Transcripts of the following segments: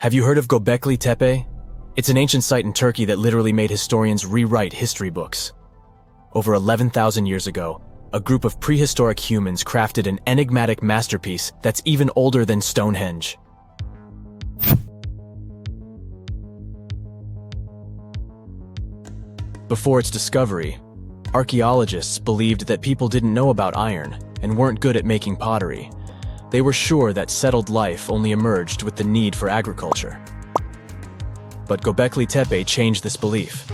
Have you heard of Göbekli Tepe? It's an ancient site in Turkey that literally made historians rewrite history books. Over 11,000 years ago, a group of prehistoric humans crafted an enigmatic masterpiece that's even older than Stonehenge. Before its discovery, archaeologists believed that people didn't know about iron and weren't good at making pottery. They were sure that settled life only emerged with the need for agriculture. But Göbekli Tepe changed this belief.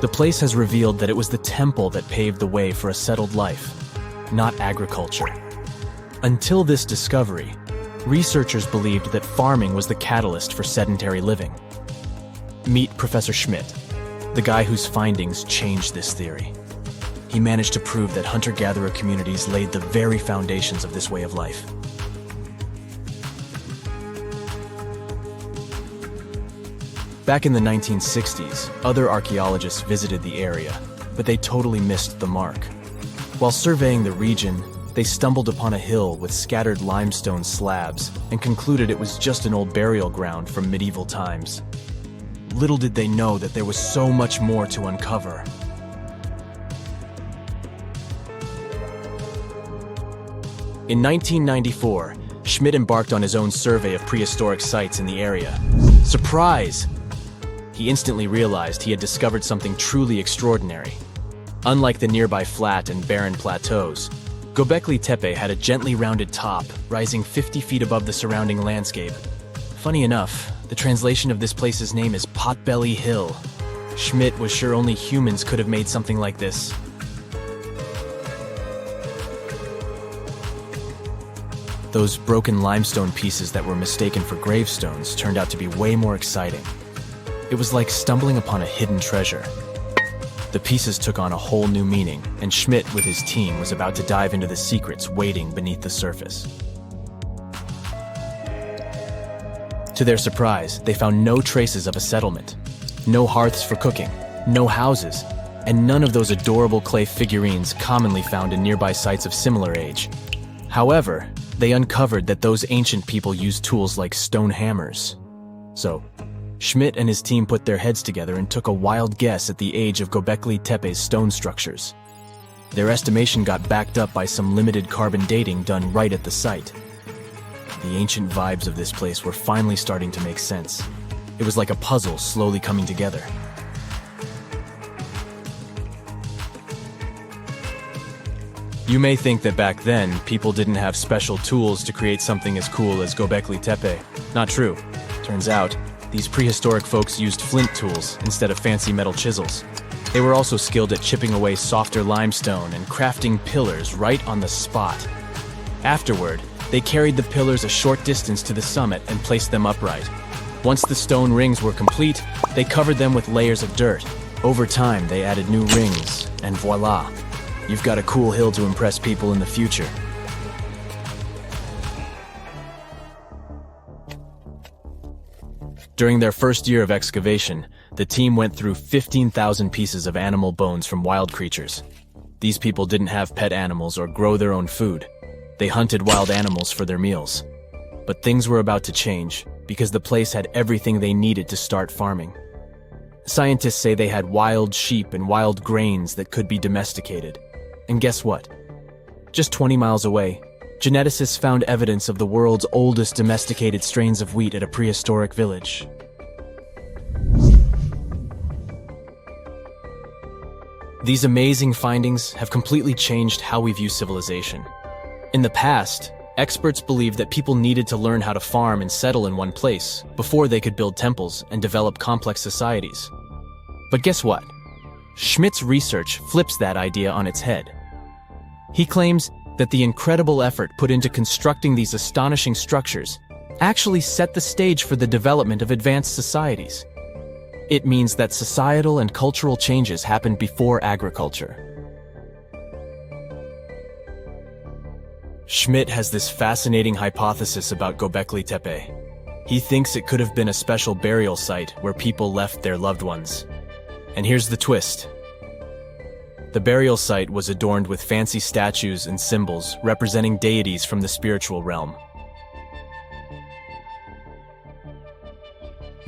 The place has revealed that it was the temple that paved the way for a settled life, not agriculture. Until this discovery, researchers believed that farming was the catalyst for sedentary living. Meet Professor Schmidt, the guy whose findings changed this theory. He managed to prove that hunter-gatherer communities laid the very foundations of this way of life. Back in the 1960s, other archaeologists visited the area, but they totally missed the mark. While surveying the region, they stumbled upon a hill with scattered limestone slabs and concluded it was just an old burial ground from medieval times. Little did they know that there was so much more to uncover. In 1994, Schmidt embarked on his own survey of prehistoric sites in the area. Surprise! He instantly realized he had discovered something truly extraordinary. Unlike the nearby flat and barren plateaus, Göbekli Tepe had a gently rounded top, rising 50 feet above the surrounding landscape. Funny enough, the translation of this place's name is Potbelly Hill. Schmidt was sure only humans could have made something like this. Those broken limestone pieces that were mistaken for gravestones turned out to be way more exciting. It was like stumbling upon a hidden treasure. The pieces took on a whole new meaning, and Schmidt with his team was about to dive into the secrets waiting beneath the surface. To their surprise, they found no traces of a settlement. No hearths for cooking, no houses, and none of those adorable clay figurines commonly found in nearby sites of similar age. However, they uncovered that those ancient people used tools like stone hammers. So, Schmidt and his team put their heads together and took a wild guess at the age of Göbekli Tepe's stone structures. Their estimation got backed up by some limited carbon dating done right at the site. The ancient vibes of this place were finally starting to make sense. It was like a puzzle slowly coming together. You may think that back then, people didn't have special tools to create something as cool as Göbekli Tepe. Not true. Turns out, these prehistoric folks used flint tools instead of fancy metal chisels. They were also skilled at chipping away softer limestone and crafting pillars right on the spot. Afterward, they carried the pillars a short distance to the summit and placed them upright. Once the stone rings were complete, they covered them with layers of dirt. Over time, they added new rings, and voila! You've got a cool hill to impress people in the future. During their first year of excavation, the team went through 15,000 pieces of animal bones from wild creatures. These people didn't have pet animals or grow their own food. They hunted wild animals for their meals. But things were about to change, because the place had everything they needed to start farming. Scientists say they had wild sheep and wild grains that could be domesticated. And guess what? Just 20 miles away, geneticists found evidence of the world's oldest domesticated strains of wheat at a prehistoric village. These amazing findings have completely changed how we view civilization. In the past, experts believed that people needed to learn how to farm and settle in one place before they could build temples and develop complex societies. But guess what? Schmidt's research flips that idea on its head. He claims that the incredible effort put into constructing these astonishing structures actually set the stage for the development of advanced societies. It means that societal and cultural changes happened before agriculture. Schmidt has this fascinating hypothesis about Göbekli Tepe. He thinks it could have been a special burial site where people left their loved ones. And here's the twist. The burial site was adorned with fancy statues and symbols representing deities from the spiritual realm.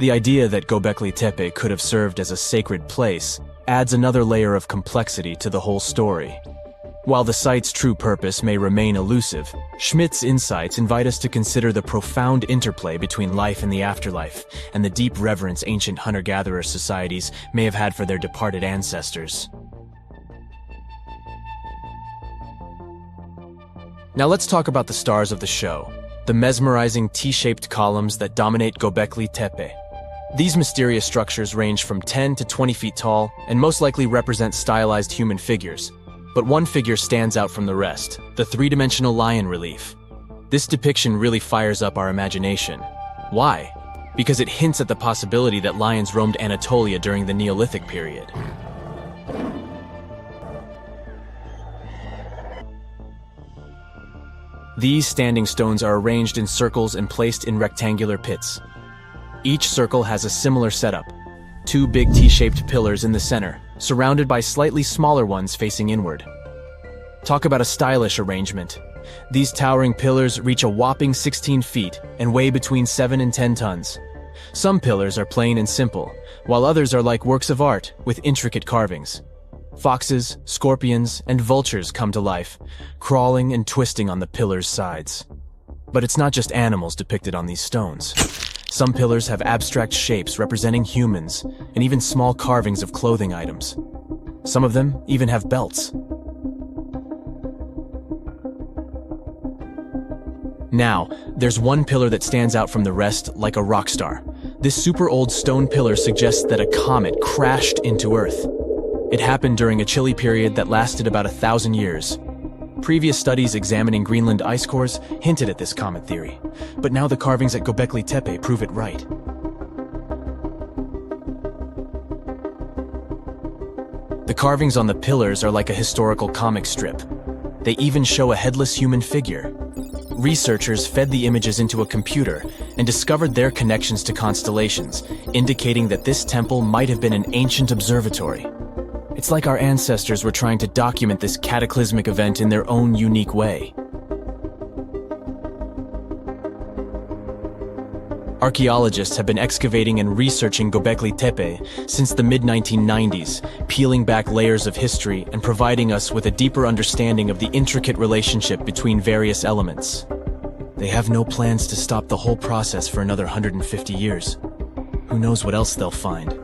The idea that Göbekli Tepe could have served as a sacred place adds another layer of complexity to the whole story. While the site's true purpose may remain elusive, Schmidt's insights invite us to consider the profound interplay between life and the afterlife, and the deep reverence ancient hunter-gatherer societies may have had for their departed ancestors. Now let's talk about the stars of the show, the mesmerizing T-shaped columns that dominate Göbekli Tepe. These mysterious structures range from 10 to 20 feet tall and most likely represent stylized human figures. But one figure stands out from the rest, the three-dimensional lion relief. This depiction really fires up our imagination. Why? Because it hints at the possibility that lions roamed Anatolia during the Neolithic period. These standing stones are arranged in circles and placed in rectangular pits. Each circle has a similar setup. Two big T-shaped pillars in the center, surrounded by slightly smaller ones facing inward. Talk about a stylish arrangement. These towering pillars reach a whopping 16 feet and weigh between 7 and 10 tons. Some pillars are plain and simple, while others are like works of art with intricate carvings. Foxes, scorpions, and vultures come to life, crawling and twisting on the pillars' sides. But it's not just animals depicted on these stones. Some pillars have abstract shapes representing humans, and even small carvings of clothing items. Some of them even have belts. Now, there's one pillar that stands out from the rest like a rock star. This super old stone pillar suggests that a comet crashed into Earth. It happened during a chilly period that lasted about 1,000 years. Previous studies examining Greenland ice cores hinted at this comet theory, but now the carvings at Göbekli Tepe prove it right. The carvings on the pillars are like a historical comic strip. They even show a headless human figure. Researchers fed the images into a computer and discovered their connections to constellations, indicating that this temple might have been an ancient observatory. It's like our ancestors were trying to document this cataclysmic event in their own unique way. Archaeologists have been excavating and researching Göbekli Tepe since the mid-1990s, peeling back layers of history and providing us with a deeper understanding of the intricate relationship between various elements. They have no plans to stop the whole process for another 150 years. Who knows what else they'll find?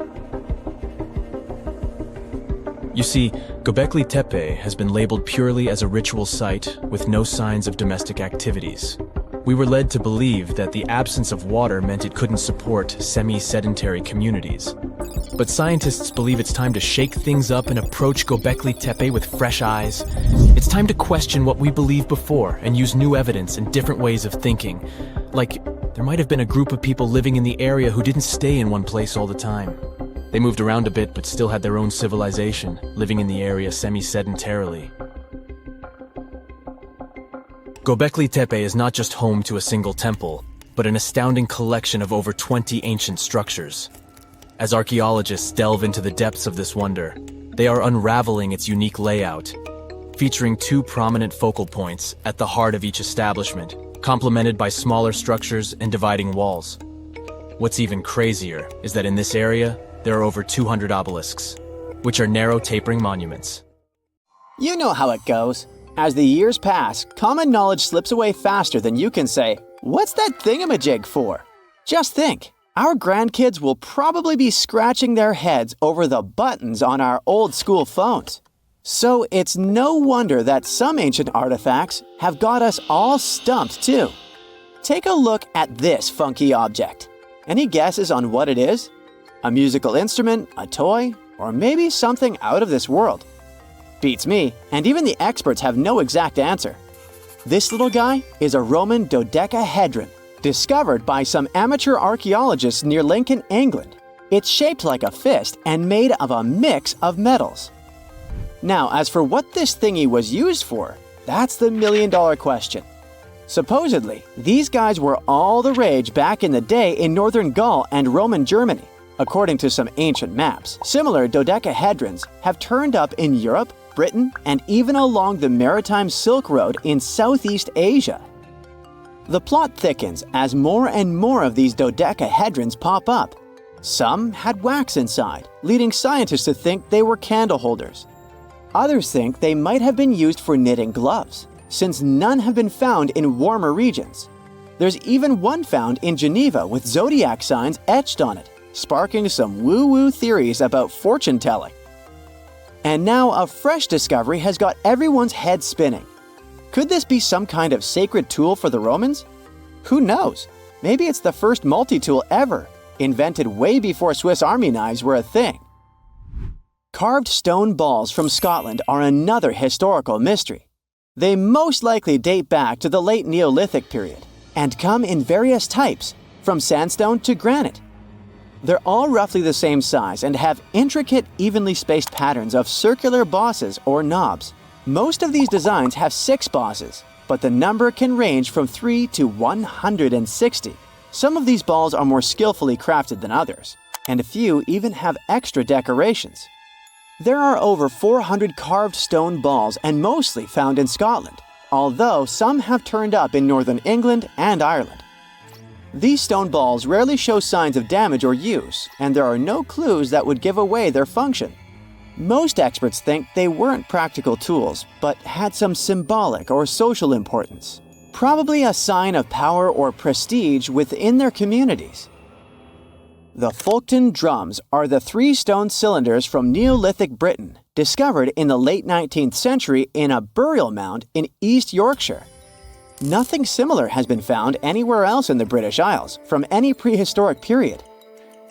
You see, Göbekli Tepe has been labeled purely as a ritual site with no signs of domestic activities. We were led to believe that the absence of water meant it couldn't support semi-sedentary communities. But scientists believe it's time to shake things up and approach Göbekli Tepe with fresh eyes. It's time to question what we believed before and use new evidence and different ways of thinking. Like, there might have been a group of people living in the area who didn't stay in one place all the time. They moved around a bit but still had their own civilization, living in the area semi-sedentarily. Göbekli Tepe is not just home to a single temple, but an astounding collection of over 20 ancient structures. As archaeologists delve into the depths of this wonder, they are unraveling its unique layout, featuring two prominent focal points at the heart of each establishment, complemented by smaller structures and dividing walls. What's even crazier is that in this area, there are over 200 obelisks, which are narrow tapering monuments. You know how it goes. As the years pass, common knowledge slips away faster than you can say, "What's that thingamajig for?" Just think, our grandkids will probably be scratching their heads over the buttons on our old school phones. So it's no wonder that some ancient artifacts have got us all stumped too. Take a look at this funky object. Any guesses on what it is? A musical instrument, a toy, or maybe something out of this world? Beats me, and even the experts have no exact answer. This little guy is a Roman dodecahedron, discovered by some amateur archaeologists near Lincoln, England. It's shaped like a fist and made of a mix of metals. Now, as for what this thingy was used for, that's the million-dollar question. Supposedly, these guys were all the rage back in the day in northern Gaul and Roman Germany. According to some ancient maps, similar dodecahedrons have turned up in Europe, Britain and even along the maritime Silk Road in Southeast Asia. The plot thickens as more and more of these dodecahedrons pop up. Some had wax inside, leading scientists to think they were candle holders. Others think they might have been used for knitting gloves, since none have been found in warmer regions. There's even one found in Geneva with zodiac signs etched on it, sparking some woo-woo theories about fortune-telling. And now a fresh discovery has got everyone's head spinning. Could this be some kind of sacred tool for the Romans? Who knows? Maybe it's the first multi-tool ever, invented way before Swiss Army knives were a thing. Carved stone balls from Scotland are another historical mystery. They most likely date back to the late Neolithic period and come in various types, from sandstone to granite. They're all roughly the same size and have intricate, evenly spaced patterns of circular bosses or knobs. Most of these designs have 6 bosses, but the number can range from 3 to 160. Some of these balls are more skillfully crafted than others, and a few even have extra decorations. There are over 400 carved stone balls and mostly found in Scotland, although some have turned up in northern England and Ireland. These stone balls rarely show signs of damage or use, and there are no clues that would give away their function. Most experts think they weren't practical tools, but had some symbolic or social importance, probably a sign of power or prestige within their communities. The Folkton drums are the 3 stone cylinders from Neolithic Britain, discovered in the late 19th century in a burial mound in East Yorkshire. Nothing similar has been found anywhere else in the British Isles from any prehistoric period.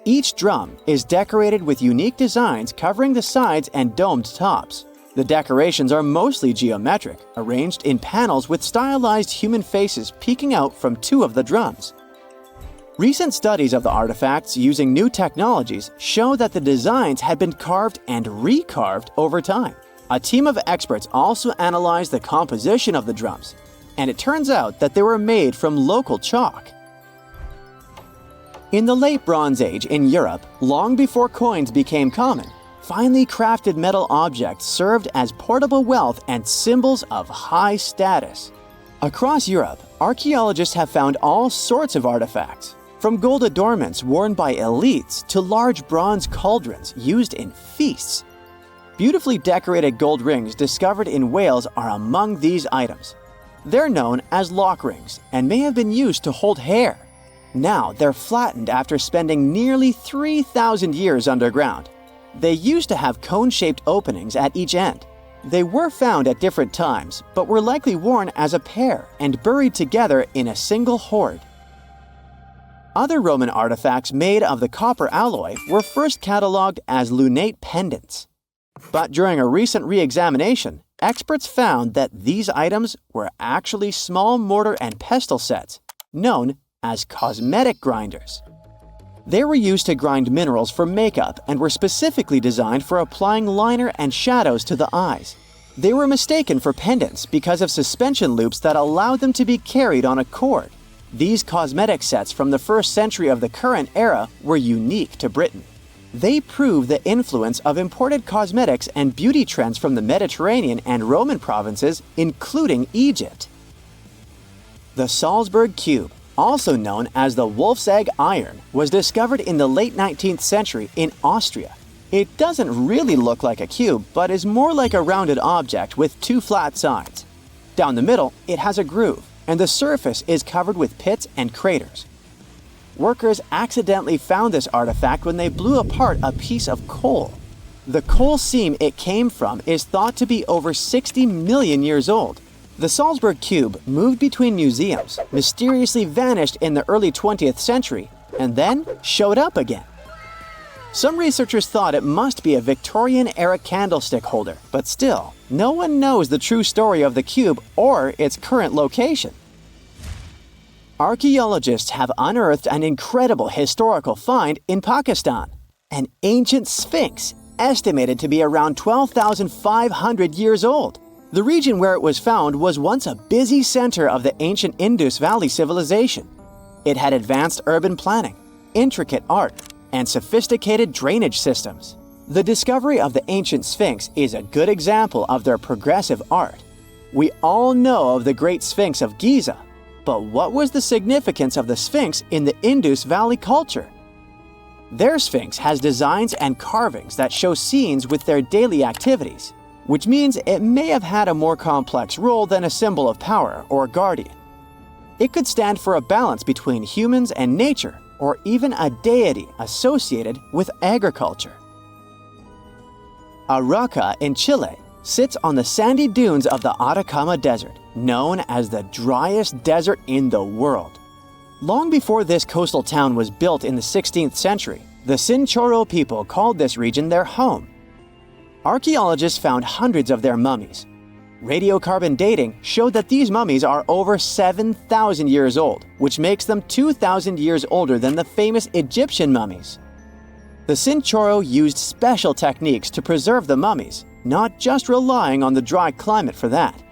Each drum is decorated with unique designs covering the sides and domed tops. The decorations are mostly geometric, arranged in panels with stylized human faces peeking out from 2 of the drums. Recent studies of the artifacts using new technologies show that the designs had been carved and recarved over time. A team of experts also analyzed the composition of the drums, and it turns out that they were made from local chalk. In the late Bronze Age in Europe, long before coins became common, finely crafted metal objects served as portable wealth and symbols of high status. Across Europe, archaeologists have found all sorts of artifacts, from gold adornments worn by elites to large bronze cauldrons used in feasts. Beautifully decorated gold rings discovered in Wales are among these items. They're known as lock rings and may have been used to hold hair. Now they're flattened after spending nearly 3,000 years underground. They used to have cone-shaped openings at each end. They were found at different times, but were likely worn as a pair and buried together in a single hoard. Other Roman artifacts made of the copper alloy were first catalogued as lunate pendants. But during a recent re-examination, experts found that these items were actually small mortar and pestle sets, known as cosmetic grinders. They were used to grind minerals for makeup and were specifically designed for applying liner and shadows to the eyes. They were mistaken for pendants because of suspension loops that allowed them to be carried on a cord. These cosmetic sets from the 1st century of the current era were unique to Britain. They prove the influence of imported cosmetics and beauty trends from the Mediterranean and Roman provinces, including Egypt. The Salzburg cube, also known as the wolf's egg iron, was discovered in the late 19th century in Austria. It doesn't really look like a cube, but is more like a rounded object with 2 flat sides. Down the middle, it has a groove, and the surface is covered with pits and craters. Workers accidentally found this artifact when they blew apart a piece of coal. The coal seam it came from is thought to be over 60 million years old. The Salzburg cube moved between museums, mysteriously vanished in the early 20th century, and then showed up again. Some researchers thought it must be a Victorian-era candlestick holder, but still, no one knows the true story of the cube or its current location. Archaeologists have unearthed an incredible historical find in Pakistan, an ancient sphinx estimated to be around 12,500 years old. The region where it was found was once a busy center of the ancient Indus Valley civilization. It had advanced urban planning, intricate art, and sophisticated drainage systems. The discovery of the ancient Sphinx is a good example of their progressive art. We all know of the Great Sphinx of Giza, but what was the significance of the Sphinx in the Indus Valley culture? Their Sphinx has designs and carvings that show scenes with their daily activities, which means it may have had a more complex role than a symbol of power or guardian. It could stand for a balance between humans and nature, or even a deity associated with agriculture. Arauca in Chile sits on the sandy dunes of the Atacama Desert, known as the driest desert in the world. Long before this coastal town was built in the 16th century, the Chinchorro people called this region their home. Archaeologists found hundreds of their mummies. Radiocarbon dating showed that these mummies are over 7,000 years old, which makes them 2,000 years older than the famous Egyptian mummies. The Chinchorro used special techniques to preserve the mummies, not just relying on the dry climate for that.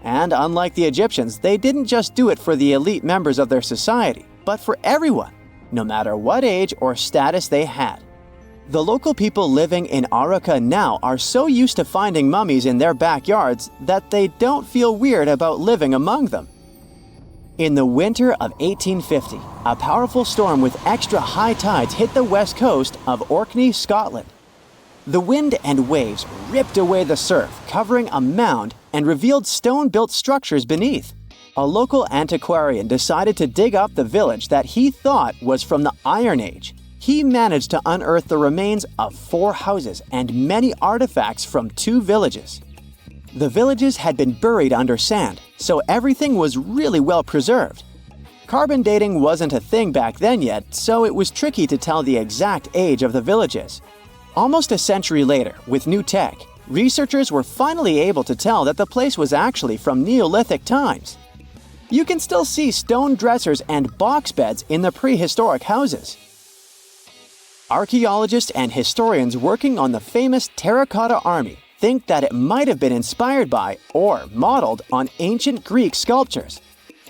And unlike the Egyptians, they didn't just do it for the elite members of their society, but for everyone, no matter what age or status they had. The local people living in Arauca now are so used to finding mummies in their backyards that they don't feel weird about living among them. In the winter of 1850, a powerful storm with extra high tides hit the west coast of Orkney, Scotland. The wind and waves ripped away the surf, covering a mound, and revealed stone-built structures beneath. A local antiquarian decided to dig up the village that he thought was from the Iron Age. He managed to unearth the remains of 4 houses and many artifacts from 2 villages. The villages had been buried under sand, so everything was really well preserved. Carbon dating wasn't a thing back then yet, so it was tricky to tell the exact age of the villages. Almost a century later, with new tech, researchers were finally able to tell that the place was actually from Neolithic times. You can still see stone dressers and box beds in the prehistoric houses. Archaeologists and historians working on the famous Terracotta Army think that it might have been inspired by or modeled on ancient Greek sculptures.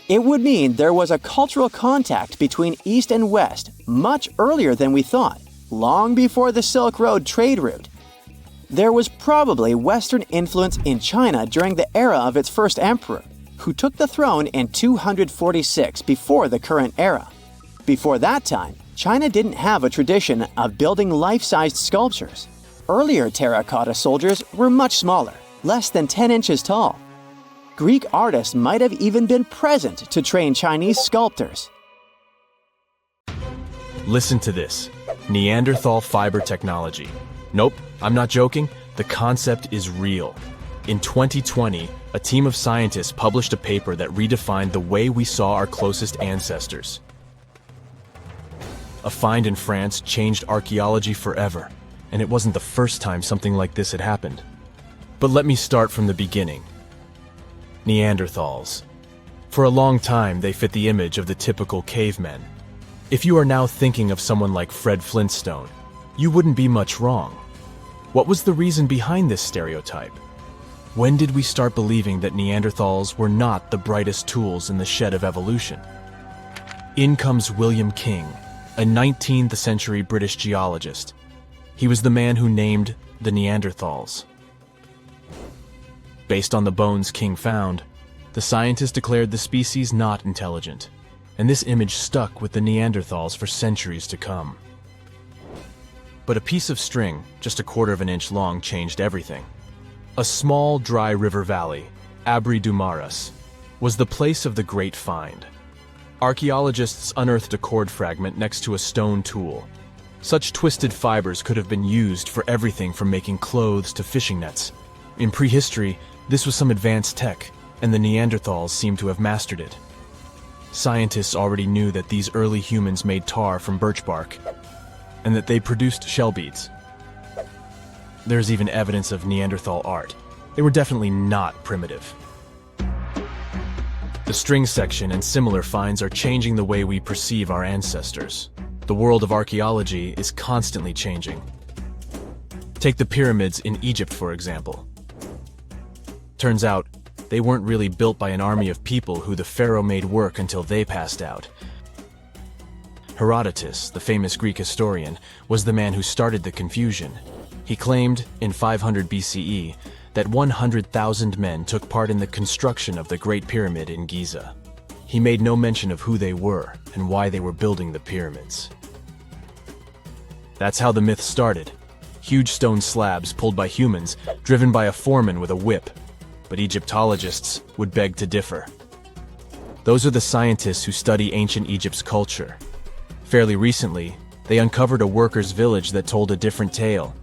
It would mean there was a cultural contact between East and West much earlier than we thought, long before the Silk Road trade route. There was probably Western influence in China during the era of its first emperor, who took the throne in 246 before the current era. Before that time, China didn't have a tradition of building life-sized sculptures. Earlier terracotta soldiers were much smaller, less than 10 inches tall. Greek artists might have even been present to train Chinese sculptors. Listen to this. Neanderthal fiber technology. Nope, I'm not joking. The concept is real. In 2020, a team of scientists published a paper that redefined the way we saw our closest ancestors. A find in France changed archaeology forever, and it wasn't the first time something like this had happened. But let me start from the beginning. Neanderthals. For a long time, they fit the image of the typical cavemen. If you are now thinking of someone like Fred Flintstone, you wouldn't be much wrong. What was the reason behind this stereotype? When did we start believing that Neanderthals were not the brightest tools in the shed of evolution? In comes William King, a 19th century British geologist. He was the man who named the Neanderthals. Based on the bones King found, the scientist declared the species not intelligent, and this image stuck with the Neanderthals for centuries to come. But a piece of string, just 1/4 of an inch long, changed everything. A small, dry river valley, Abri du Maras, was the place of the great find. Archaeologists unearthed a cord fragment next to a stone tool. Such twisted fibers could have been used for everything from making clothes to fishing nets. In prehistory, this was some advanced tech, and the Neanderthals seemed to have mastered it. Scientists already knew that these early humans made tar from birch bark, and that they produced shell beads. There's even evidence of Neanderthal art. They were definitely not primitive. The string section and similar finds are changing the way we perceive our ancestors. The world of archaeology is constantly changing. Take the pyramids in Egypt, for example. Turns out, they weren't really built by an army of people who the pharaoh made work until they passed out. Herodotus, the famous Greek historian, was the man who started the confusion. He claimed, in 500 BCE, that 100,000 men took part in the construction of the Great Pyramid in Giza. He made no mention of who they were and why they were building the pyramids. That's how the myth started. Huge stone slabs pulled by humans, driven by a foreman with a whip. But Egyptologists would beg to differ. Those are the scientists who study ancient Egypt's culture. Fairly recently, they uncovered a workers' village that told a different tale.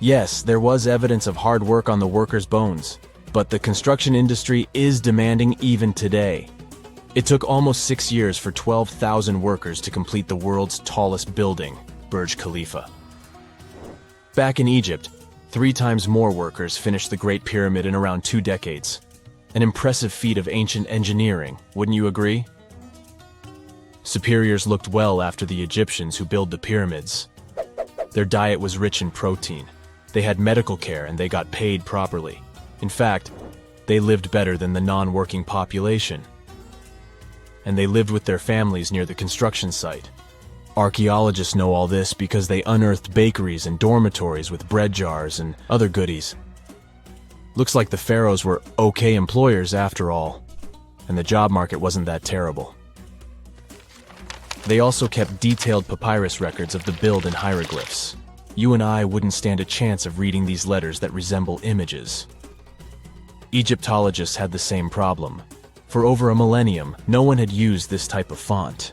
Yes, there was evidence of hard work on the workers' bones, but the construction industry is demanding even today. It took almost 6 years for 12,000 workers to complete the world's tallest building, Burj Khalifa. Back in Egypt, 3 times more workers finished the Great Pyramid in around 2 decades. An impressive feat of ancient engineering, wouldn't you agree? Superiors looked well after the Egyptians who built the pyramids. Their diet was rich in protein. They had medical care and they got paid properly. In fact, they lived better than the non-working population. And they lived with their families near the construction site. Archaeologists know all this because they unearthed bakeries and dormitories with bread jars and other goodies. Looks like the pharaohs were okay employers after all, and the job market wasn't that terrible. They also kept detailed papyrus records of the build and hieroglyphs. You and I wouldn't stand a chance of reading these letters that resemble images. Egyptologists had the same problem. For over a millennium, no one had used this type of font.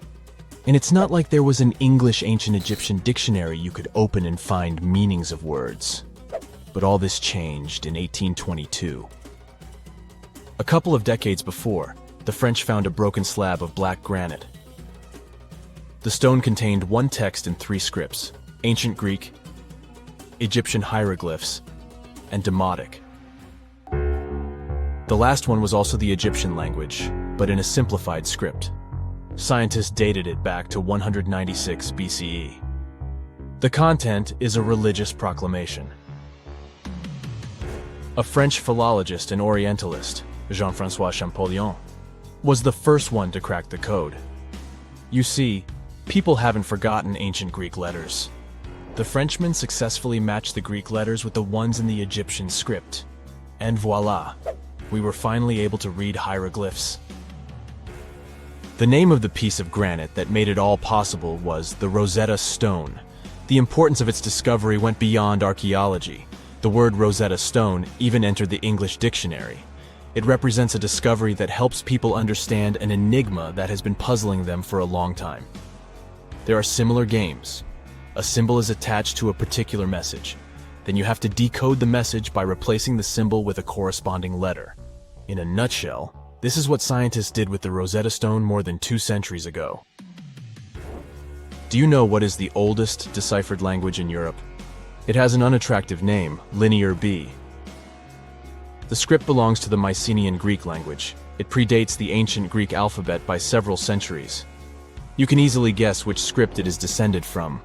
And it's not like there was an English ancient Egyptian dictionary you could open and find meanings of words. But all this changed in 1822. A couple of decades before, the French found a broken slab of black granite. The stone contained one text in 3 scripts: Ancient Greek, Egyptian hieroglyphs, and Demotic. The last one was also the Egyptian language, but in a simplified script. Scientists dated it back to 196 BCE. The content is a religious proclamation. A French philologist and Orientalist, Jean-François Champollion, was the first one to crack the code. You see, people haven't forgotten ancient Greek letters. The Frenchman successfully matched the Greek letters with the ones in the Egyptian script. And voila, we were finally able to read hieroglyphs. The name of the piece of granite that made it all possible was the Rosetta Stone. The importance of its discovery went beyond archaeology. The word Rosetta Stone even entered the English dictionary. It represents a discovery that helps people understand an enigma that has been puzzling them for a long time. There are similar games. A symbol is attached to a particular message. Then you have to decode the message by replacing the symbol with a corresponding letter. In a nutshell, this is what scientists did with the Rosetta Stone more than 2 centuries ago. Do you know what is the oldest deciphered language in Europe? It has an unattractive name, Linear B. The script belongs to the Mycenaean Greek language. It predates the ancient Greek alphabet by several centuries. You can easily guess which script it is descended from.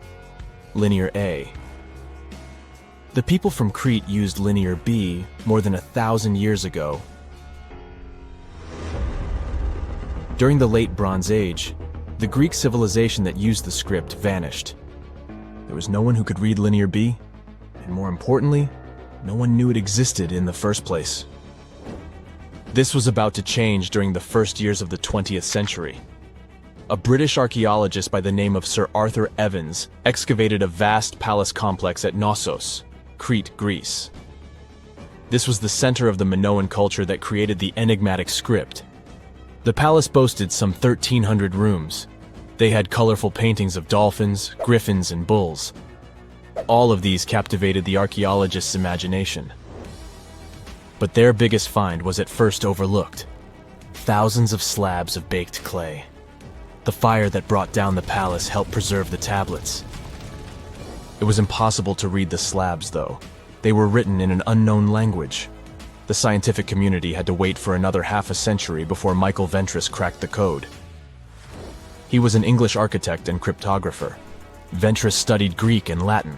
Linear A. The people from Crete used Linear B more than 1,000 years ago. During the Late Bronze Age, the Greek civilization that used the script vanished. There was no one who could read Linear B, and more importantly, no one knew it existed in the first place. This was about to change during the first years of the 20th century. A British archaeologist by the name of Sir Arthur Evans excavated a vast palace complex at Knossos, Crete, Greece. This was the center of the Minoan culture that created the enigmatic script. The palace boasted some 1,300 rooms. They had colorful paintings of dolphins, griffins, and bulls. All of these captivated the archaeologists' imagination. But their biggest find was at first overlooked: thousands of slabs of baked clay. The fire that brought down the palace helped preserve the tablets. It was impossible to read the slabs, though. They were written in an unknown language. The scientific community had to wait for another half a century before Michael Ventris cracked the code. He was an English architect and cryptographer. Ventris studied Greek and Latin.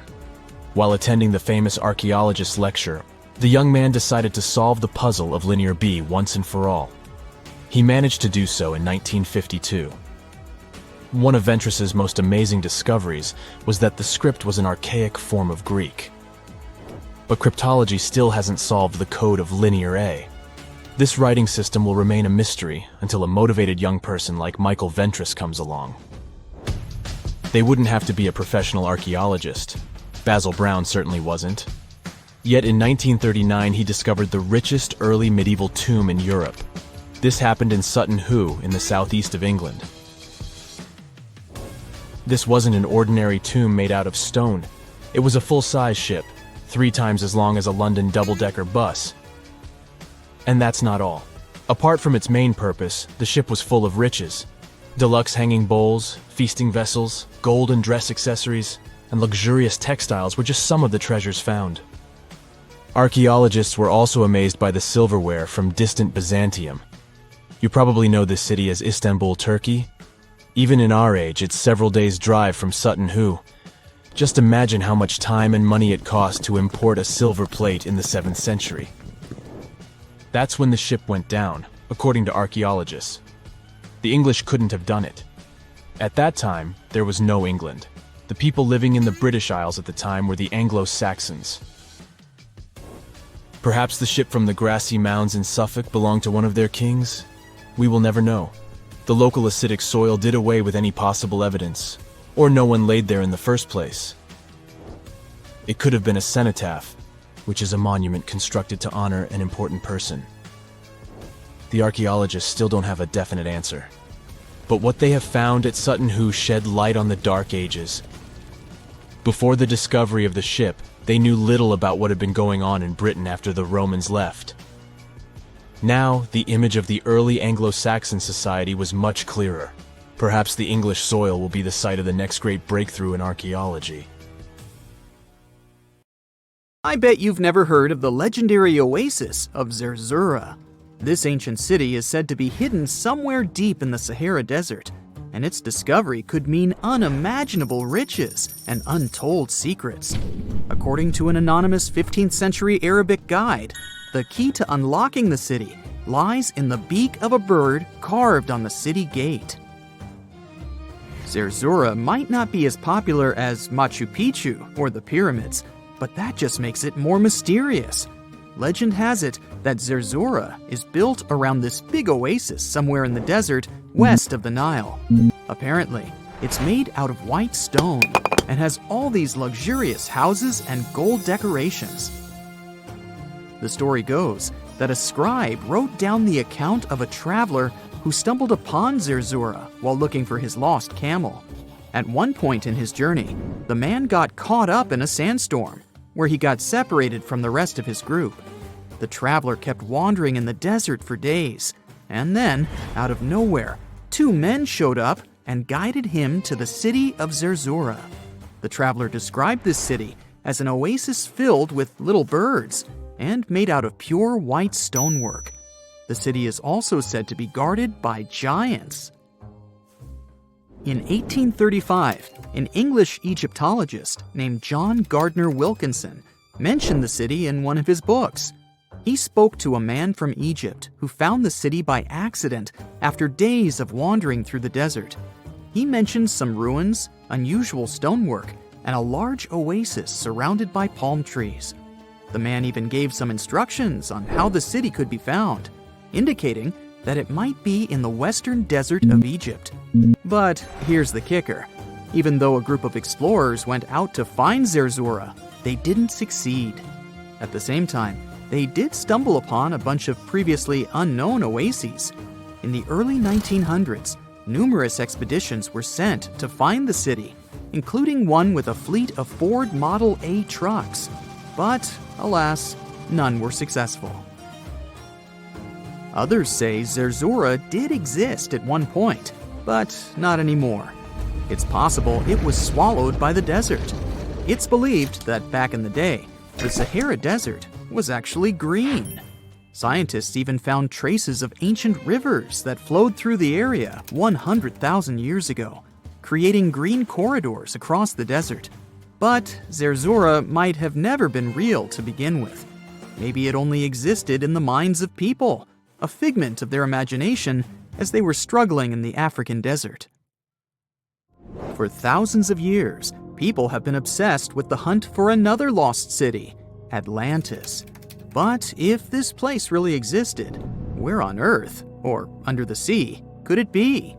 While attending the famous archaeologist lecture, the young man decided to solve the puzzle of Linear B once and for all. He managed to do so in 1952. One of Ventris's most amazing discoveries was that the script was an archaic form of Greek. but cryptology still hasn't solved the code of linear A. This writing system will remain a mystery until a motivated young person like Michael Ventris comes along. They wouldn't have to be a professional archaeologist. Basil Brown certainly wasn't. Yet in 1939 he discovered the richest early medieval tomb in Europe. This happened in Sutton Hoo in the southeast of England. This wasn't an ordinary tomb made out of stone. It was a full-size ship, 3 times as long as a London double-decker bus. And that's not all. Apart from its main purpose, the ship was full of riches. Deluxe hanging bowls, feasting vessels, gold and dress accessories, and luxurious textiles were just some of the treasures found. Archaeologists were also amazed by the silverware from distant Byzantium. You probably know this city as Istanbul, Turkey. Even in our age, it's several days' drive from Sutton Hoo. Just imagine how much time and money it cost to import a silver plate in the 7th century. That's when the ship went down, according to archaeologists. The English couldn't have done it. At that time, there was no England. The people living in the British Isles at the time were the Anglo-Saxons. Perhaps the ship from the grassy mounds in Suffolk belonged to one of their kings? We will never know. The local acidic soil did away with any possible evidence, or no one laid there in the first place. It could have been a cenotaph, which is a monument constructed to honor an important person. The archaeologists still don't have a definite answer. But what they have found at Sutton Hoo shed light on the Dark Ages. Before the discovery of the ship, they knew little about what had been going on in Britain after the Romans left. Now, the image of the early Anglo-Saxon society was much clearer. Perhaps the English soil will be the site of the next great breakthrough in archaeology. I bet you've never heard of the legendary oasis of Zerzura. This ancient city is said to be hidden somewhere deep in the Sahara Desert, and its discovery could mean unimaginable riches and untold secrets. According to an anonymous 15th century Arabic guide, the key to unlocking the city lies in the beak of a bird carved on the city gate. Zerzura might not be as popular as Machu Picchu or the pyramids, but that just makes it more mysterious. Legend has it that Zerzura is built around this big oasis somewhere in the desert west of the Nile. Apparently, it's made out of white stone and has all these luxurious houses and gold decorations. The story goes that a scribe wrote down the account of a traveler who stumbled upon Zerzura while looking for his lost camel. At one point in his journey, the man got caught up in a sandstorm, where he got separated from the rest of his group. The traveler kept wandering in the desert for days, and then, out of nowhere, 2 men showed up and guided him to the city of Zerzura. The traveler described this city as an oasis filled with little birds and made out of pure white stonework. The city is also said to be guarded by giants. In 1835, an English Egyptologist named John Gardner Wilkinson mentioned the city in one of his books. He spoke to a man from Egypt who found the city by accident after days of wandering through the desert. He mentioned some ruins, unusual stonework, and a large oasis surrounded by palm trees. The man even gave some instructions on how the city could be found, indicating that it might be in the western desert of Egypt. But here's the kicker. Even though a group of explorers went out to find Zerzura, they didn't succeed. At the same time, they did stumble upon a bunch of previously unknown oases. In the early 1900s, numerous expeditions were sent to find the city, including one with a fleet of Ford Model A trucks. But, alas, none were successful. Others say Zerzura did exist at one point, but not anymore. It's possible it was swallowed by the desert. It's believed that back in the day, the Sahara Desert was actually green. Scientists even found traces of ancient rivers that flowed through the area 100,000 years ago, creating green corridors across the desert. But Zerzura might have never been real to begin with. Maybe it only existed in the minds of people, a figment of their imagination as they were struggling in the African desert. For thousands of years, people have been obsessed with the hunt for another lost city, Atlantis. But if this place really existed, where on Earth, or under the sea, could it be?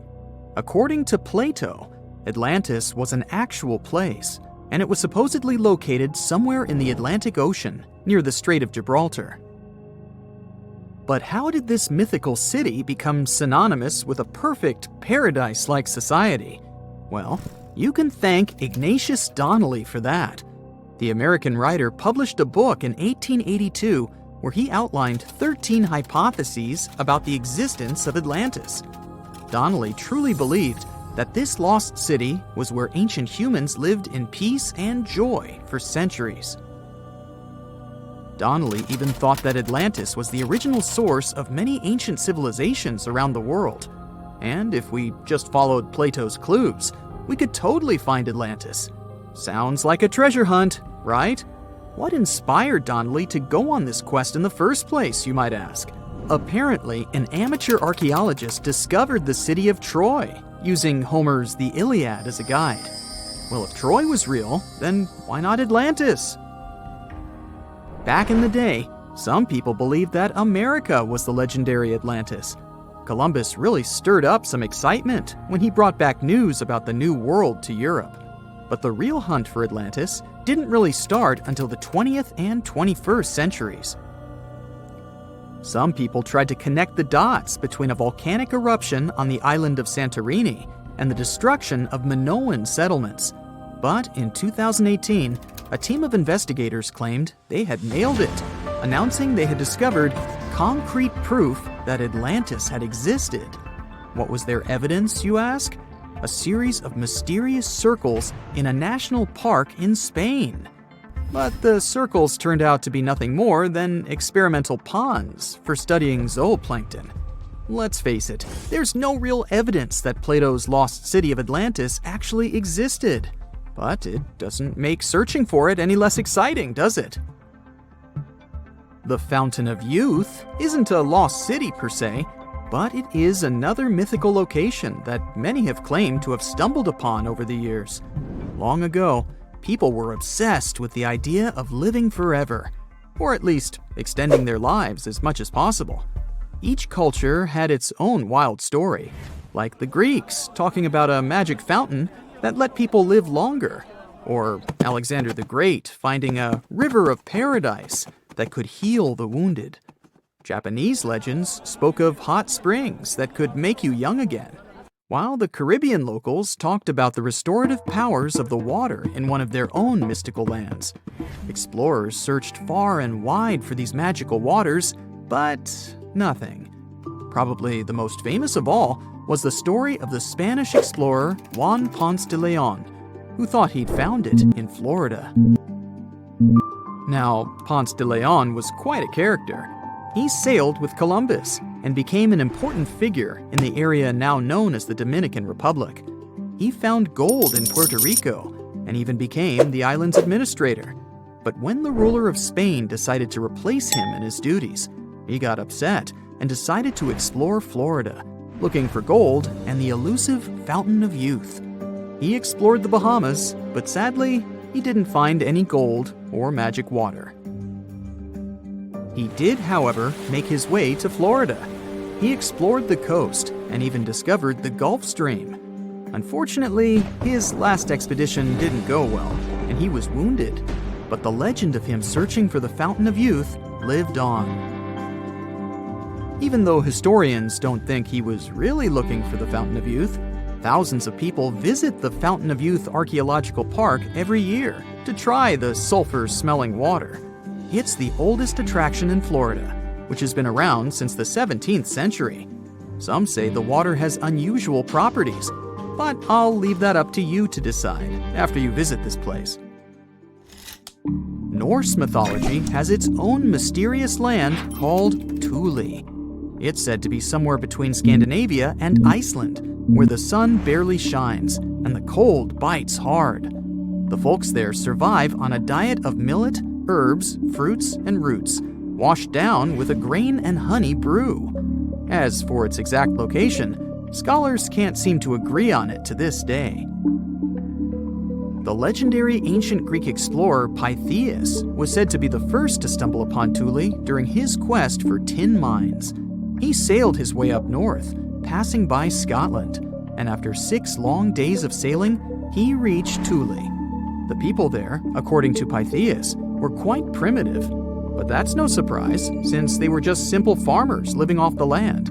According to Plato, Atlantis was an actual place, and it was supposedly located somewhere in the Atlantic Ocean, near the Strait of Gibraltar. But how did this mythical city become synonymous with a perfect, paradise-like society? Well, you can thank Ignatius Donnelly for that. The American writer published a book in 1882 where he outlined 13 hypotheses about the existence of Atlantis. Donnelly truly believed that this lost city was where ancient humans lived in peace and joy for centuries. Donnelly even thought that Atlantis was the original source of many ancient civilizations around the world. And if we just followed Plato's clues, we could totally find Atlantis. Sounds like a treasure hunt, right? What inspired Donnelly to go on this quest in the first place, you might ask? Apparently, an amateur archaeologist discovered the city of Troy, using Homer's The Iliad as a guide. Well, if Troy was real, then why not Atlantis? Back in the day, some people believed that America was the legendary Atlantis. Columbus really stirred up some excitement when he brought back news about the New World to Europe. But the real hunt for Atlantis didn't really start until the 20th and 21st centuries. Some people tried to connect the dots between a volcanic eruption on the island of Santorini and the destruction of Minoan settlements. But in 2018, a team of investigators claimed they had nailed it, announcing they had discovered concrete proof that Atlantis had existed. What was their evidence, you ask? A series of mysterious circles in a national park in Spain. But the circles turned out to be nothing more than experimental ponds for studying zooplankton. Let's face it, there's no real evidence that Plato's lost city of Atlantis actually existed. But it doesn't make searching for it any less exciting, does it? The Fountain of Youth isn't a lost city per se, but it is another mythical location that many have claimed to have stumbled upon over the years. Long ago, people were obsessed with the idea of living forever, or at least extending their lives as much as possible. Each culture had its own wild story, like the Greeks talking about a magic fountain that let people live longer, or Alexander the Great finding a river of paradise that could heal the wounded. Japanese legends spoke of hot springs that could make you young again, while the Caribbean locals talked about the restorative powers of the water in one of their own mystical lands. Explorers searched far and wide for these magical waters, but nothing. Probably the most famous of all was the story of the Spanish explorer Juan Ponce de Leon, who thought he'd found it in Florida. Now, Ponce de Leon was quite a character. He sailed with Columbus and became an important figure in the area now known as the Dominican Republic. He found gold in Puerto Rico and even became the island's administrator. But when the ruler of Spain decided to replace him in his duties, he got upset and decided to explore Florida, looking for gold and the elusive Fountain of Youth. He explored the Bahamas, but sadly, he didn't find any gold or magic water. He did, however, make his way to Florida. He explored the coast and even discovered the Gulf Stream. Unfortunately, his last expedition didn't go well, and he was wounded. But the legend of him searching for the Fountain of Youth lived on. Even though historians don't think he was really looking for the Fountain of Youth, thousands of people visit the Fountain of Youth Archaeological Park every year to try the sulfur-smelling water. It's the oldest attraction in Florida, which has been around since the 17th century. Some say the water has unusual properties, but I'll leave that up to you to decide after you visit this place. Norse mythology has its own mysterious land called Thule. It's said to be somewhere between Scandinavia and Iceland, where the sun barely shines and the cold bites hard. The folks there survive on a diet of millet, herbs, fruits, and roots, washed down with a grain and honey brew. As for its exact location, scholars can't seem to agree on it to this day. The legendary ancient Greek explorer Pytheas was said to be the first to stumble upon Thule during his quest for tin mines. He sailed his way up north, passing by Scotland, and after 6 long days of sailing, he reached Thule. The people there, according to Pytheas, were quite primitive, but that's no surprise since they were just simple farmers living off the land.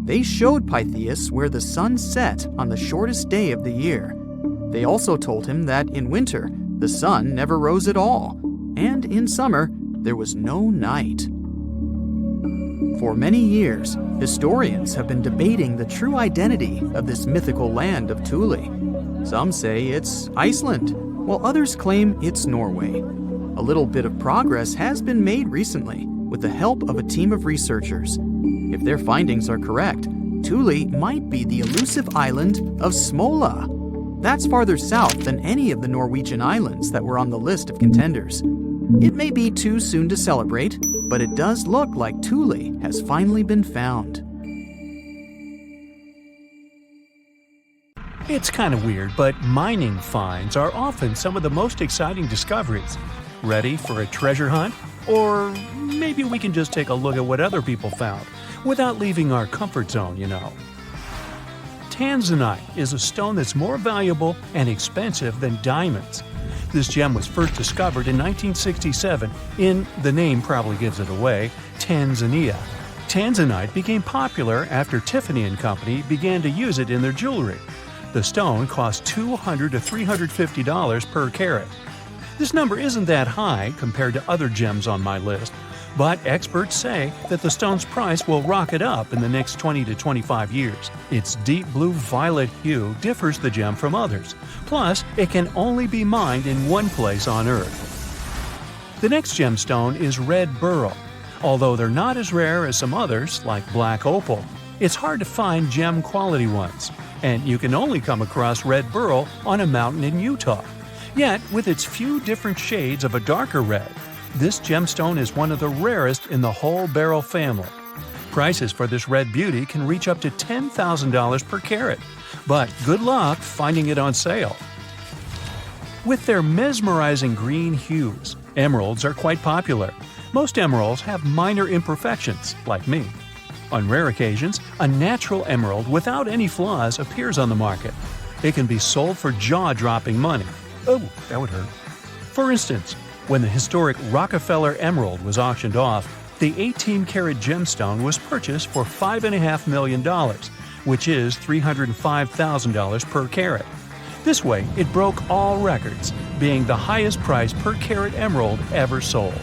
They showed Pytheas where the sun set on the shortest day of the year. They also told him that in winter, the sun never rose at all, and in summer, there was no night. For many years, historians have been debating the true identity of this mythical land of Thule. Some say it's Iceland, while others claim it's Norway. A little bit of progress has been made recently with the help of a team of researchers. If their findings are correct, Thule might be the elusive island of Smola. That's farther south than any of the Norwegian islands that were on the list of contenders. It may be too soon to celebrate, but it does look like Thule has finally been found. It's kind of weird, but mining finds are often some of the most exciting discoveries. Ready for a treasure hunt? Or maybe we can just take a look at what other people found, without leaving our comfort zone, you know. Tanzanite is a stone that's more valuable and expensive than diamonds. This gem was first discovered in 1967 in, the name probably gives it away, Tanzania. Tanzanite became popular after Tiffany & Company began to use it in their jewelry. The stone cost $200 to $350 per carat. This number isn't that high compared to other gems on my list, but experts say that the stone's price will rocket up in the next 20 to 25 years. Its deep blue-violet hue differs the gem from others. Plus, it can only be mined in one place on Earth. The next gemstone is red beryl. Although they're not as rare as some others, like black opal, it's hard to find gem-quality ones, and you can only come across red beryl on a mountain in Utah. Yet, with its few different shades of a darker red, this gemstone is one of the rarest in the whole beryl family. Prices for this red beauty can reach up to $10,000 per carat, but good luck finding it on sale. With their mesmerizing green hues, emeralds are quite popular. Most emeralds have minor imperfections, like me. On rare occasions, a natural emerald without any flaws appears on the market. It can be sold for jaw-dropping money. Oh, that would hurt. For instance, when the historic Rockefeller Emerald was auctioned off, the 18-karat gemstone was purchased for $5.5 million, which is $305,000 per carat. This way, it broke all records, being the highest price per carat emerald ever sold.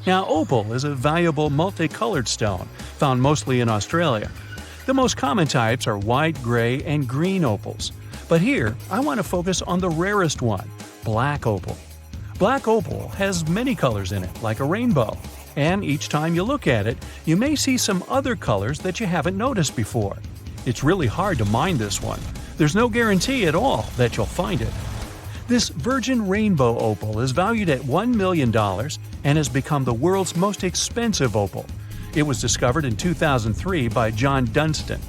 Now, opal is a valuable multicolored stone, found mostly in Australia. The most common types are white, gray, and green opals. But here, I want to focus on the rarest one, black opal. Black opal has many colors in it, like a rainbow. And each time you look at it, you may see some other colors that you haven't noticed before. It's really hard to mine this one. There's no guarantee at all that you'll find it. This virgin rainbow opal is valued at $1 million and has become the world's most expensive opal. It was discovered in 2003 by John Dunstan.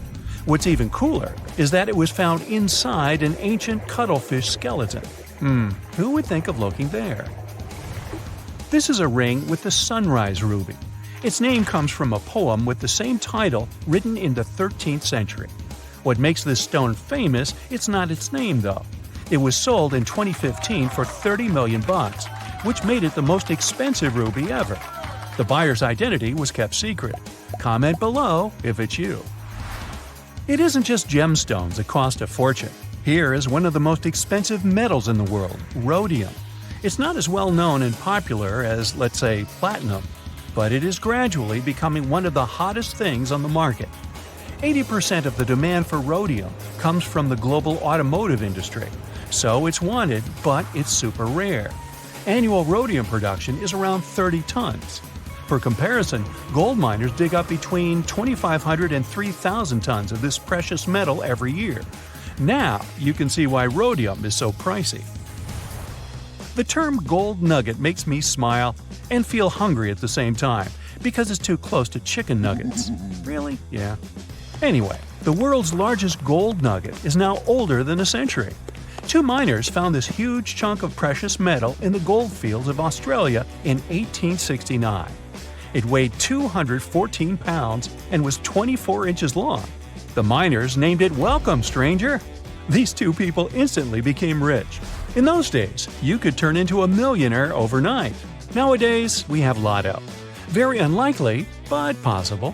What's even cooler is that it was found inside an ancient cuttlefish skeleton. Who would think of looking there? This is a ring with the sunrise ruby. Its name comes from a poem with the same title written in the 13th century. What makes this stone famous, it's not its name though. It was sold in 2015 for $30 million, which made it the most expensive ruby ever. The buyer's identity was kept secret. Comment below if it's you. It isn't just gemstones that cost a fortune. Here is one of the most expensive metals in the world, rhodium. It's not as well known and popular as, let's say, platinum, but it is gradually becoming one of the hottest things on the market. 80% of the demand for rhodium comes from the global automotive industry, so it's wanted, but it's super rare. Annual rhodium production is around 30 tons. For comparison, gold miners dig up between 2,500 and 3,000 tons of this precious metal every year. Now, you can see why rhodium is so pricey. The term gold nugget makes me smile and feel hungry at the same time because it's too close to chicken nuggets. Really? Yeah. Anyway, the world's largest gold nugget is now older than a century. Two miners found this huge chunk of precious metal in the goldfields of Australia in 1869. It weighed 214 pounds and was 24 inches long. The miners named it "Welcome, Stranger." These two people instantly became rich. In those days, you could turn into a millionaire overnight. Nowadays, we have Lotto. Very unlikely, but possible.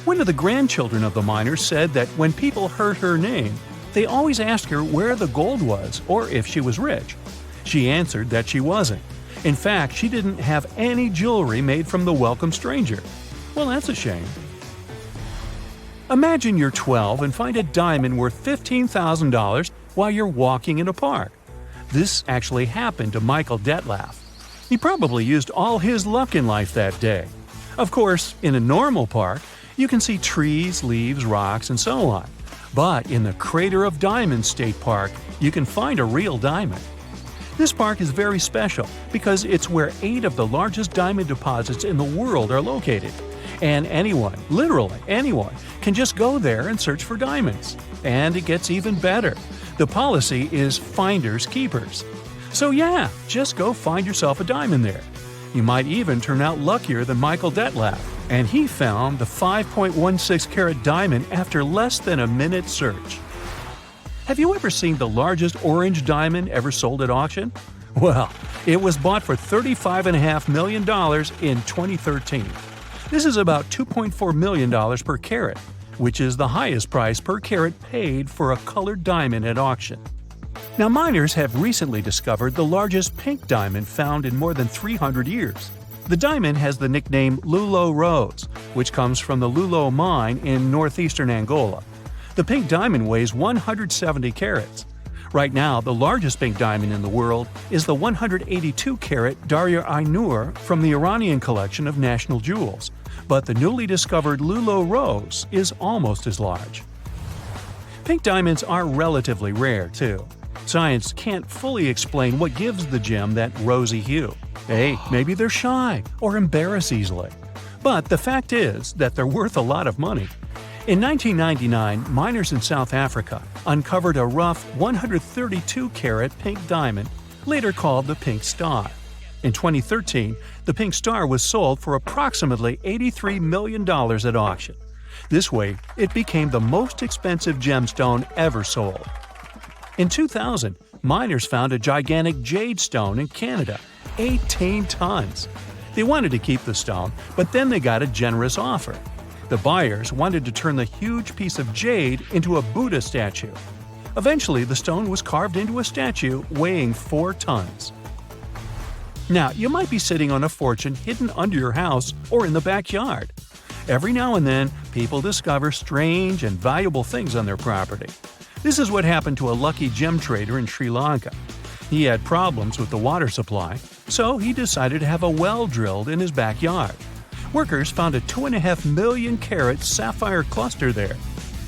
One of the grandchildren of the miners said that when people heard her name, they always asked her where the gold was or if she was rich. She answered that she wasn't. In fact, she didn't have any jewelry made from the welcome stranger. Well, that's a shame. Imagine you're 12 and find a diamond worth $15,000 while you're walking in a park. This actually happened to Michael Detlef. He probably used all his luck in life that day. Of course, in a normal park, you can see trees, leaves, rocks, and so on. But in the Crater of Diamonds State Park, you can find a real diamond. This park is very special because it's where 8 of the largest diamond deposits in the world are located. And anyone, literally anyone, can just go there and search for diamonds. And it gets even better. The policy is finders keepers. So yeah, just go find yourself a diamond there. You might even turn out luckier than Michael Detlef, and he found the 5.16 carat diamond after less than a minute's search. Have you ever seen the largest orange diamond ever sold at auction? Well, it was bought for $35.5 million in 2013. This is about $2.4 million per carat, which is the highest price per carat paid for a colored diamond at auction. Now, miners have recently discovered the largest pink diamond found in more than 300 years. The diamond has the nickname Lulo Rose, which comes from the Lulo mine in northeastern Angola. The pink diamond weighs 170 carats. Right now, the largest pink diamond in the world is the 182-carat Darya Ainur from the Iranian collection of national jewels, but the newly discovered Lulo Rose is almost as large. Pink diamonds are relatively rare, too. Science can't fully explain what gives the gem that rosy hue. Hey, maybe they're shy or embarrass easily. But the fact is that they're worth a lot of money. In 1999, miners in South Africa uncovered a rough 132-carat pink diamond, later called the Pink Star. In 2013, the Pink Star was sold for approximately $83 million at auction. This way, it became the most expensive gemstone ever sold. In 2000, miners found a gigantic jade stone in Canada, 18 tons. They wanted to keep the stone, but then they got a generous offer. The buyers wanted to turn the huge piece of jade into a Buddha statue. Eventually, the stone was carved into a statue weighing 4 tons. Now, you might be sitting on a fortune hidden under your house or in the backyard. Every now and then, people discover strange and valuable things on their property. This is what happened to a lucky gem trader in Sri Lanka. He had problems with the water supply, so he decided to have a well drilled in his backyard. Workers found a 2.5 million carat sapphire cluster there.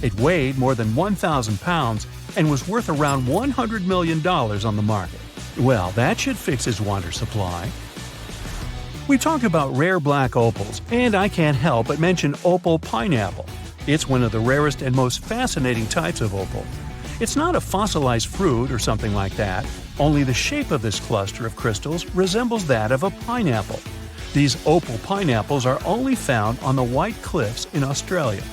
It weighed more than 1,000 pounds and was worth around $100 million on the market. Well, that should fix his water supply. We talked about rare black opals, and I can't help but mention opal pineapple. It's one of the rarest and most fascinating types of opal. It's not a fossilized fruit or something like that, only the shape of this cluster of crystals resembles that of a pineapple. These opal pineapples are only found on the White Cliffs in Australia.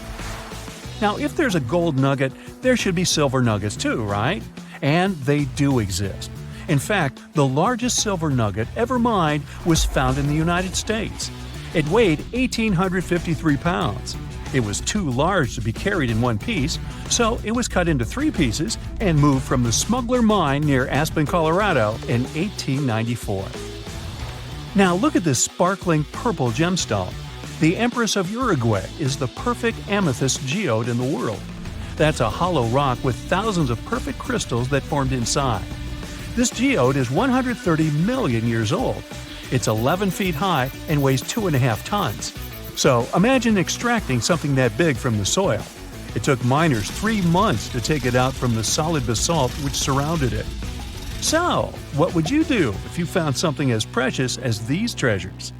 Now, if there's a gold nugget, there should be silver nuggets too, right? And they do exist. In fact, the largest silver nugget ever mined was found in the United States. It weighed 1,853 pounds. It was too large to be carried in one piece, so it was cut into 3 pieces and moved from the Smuggler Mine near Aspen, Colorado in 1894. Now look at this sparkling purple gemstone. The Empress of Uruguay is the perfect amethyst geode in the world. That's a hollow rock with thousands of perfect crystals that formed inside. This geode is 130 million years old. It's 11 feet high and weighs 2.5 tons. So imagine extracting something that big from the soil. It took miners 3 months to take it out from the solid basalt which surrounded it. So, what would you do if you found something as precious as these treasures?